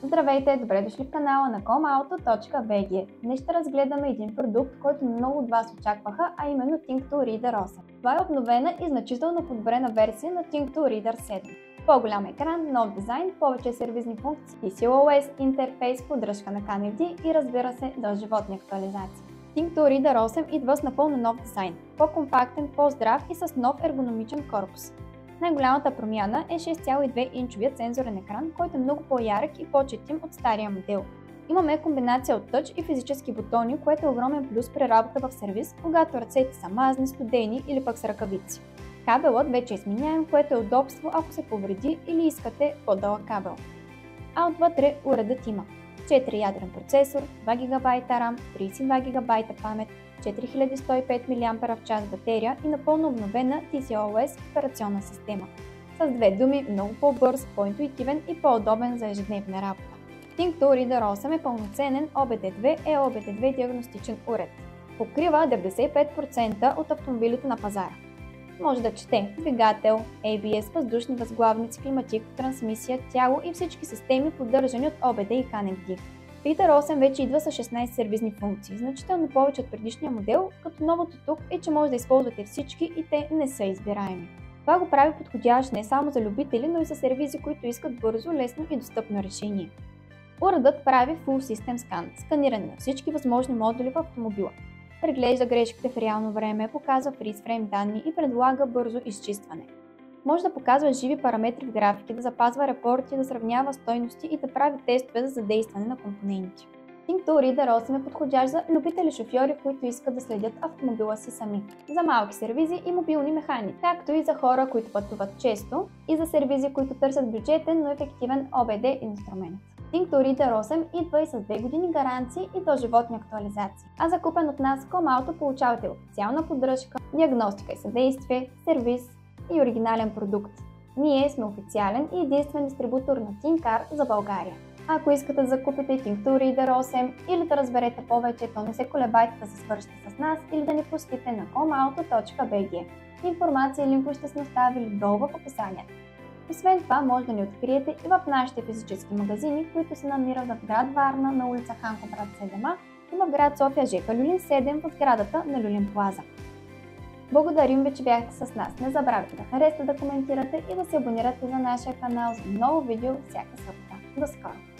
Здравейте, добре дошли в канала на comauto.bg. Днес ще разгледаме един продукт, който много от вас очакваха, а именно Think2 Reader 8. Това е обновена и значително подобрена версия на Think2 Reader 7. По-голям екран, нов дизайн, повече сервизни функции, TCOS, интерфейс, поддръжка на KNFD и разбира се, дълживотни актуализации. Think2 Reader 8 идва с напълно нов дизайн, по-компактен, по-здрав и с нов ергономичен корпус. Най-голямата промяна е 6,2-инчовият сензорен екран, който е много по-ярък и по-четим от стария модел. Имаме комбинация от тъч и физически бутони, което е огромен плюс при работа в сервис, когато ръцете са мазни, студени или пък с ръкавици. Кабелът вече е сменяем, което е удобство, ако се повреди или искате по-дълъг кабел. А отвътре уредът има 4-ядрен процесор, 2 ГБ RAM, 32 ГБ памет, 4105 мАч батерия и напълно обновена TCOS операционна система. С две думи, много по-бърз, по-интуитивен и по-удобен за ежедневна работа. Think2 Reader 8 е пълноценен OBD2 EOBD2 диагностичен уред. Покрива 95% от автомобилите на пазара. Може да чете двигател, ABS, въздушни възглавници, климатик, трансмисия, тяло и всички системи, поддържани от OBD и KNFD. Reader 8 вече идва с 16 сервизни функции, значително повече от предишния модел, като новото тук е, че може да използвате всички и те не са избираеми. Това го прави подходящ не само за любители, но и за сервизи, които искат бързо, лесно и достъпно решение. Уредът прави Full System Scan, сканиране на всички възможни модули в автомобила. Преглежда грешките в реално време, показва freeze-frame данни и предлага бързо изчистване. Може да показва живи параметри в графики, да запазва репорти, да сравнява стойности и да прави тестове за задействане на компоненти. Think2 Reader 8 е подходящ за любители шофьори, които искат да следят автомобила си сами, за малки сервизи и мобилни механици, както и за хора, които пътуват често, и за сервизи, които търсят бюджетен, но ефективен OBD инструмент. Think2 Reader 8 идва и с 2 години гаранции и доживотни актуализации. А закупен от нас comauto получавате официална поддръжка, диагностика и съдействие, сервиз и оригинален продукт. Ние сме официален и единствен дистрибутор на ThinCar за България. Ако искате да закупите Think2 Reader 8 или да разберете повече, то не се колебайте да се свържете с нас или да ни посетите на comauto.bg. Информация и линкове ще сме оставили долу в описанието. Освен това, може да ни откриете и в нашите физически магазини, които се намират в град Варна на улица Ханко брат 7А и в град София ЖК Люлин 7 в сградата на Люлин Плаза. Благодарим ви, че бяхте с нас. Не забравяйте да харесате, да коментирате и да се абонирате за нашия канал за ново видео всяка събота. До скоро!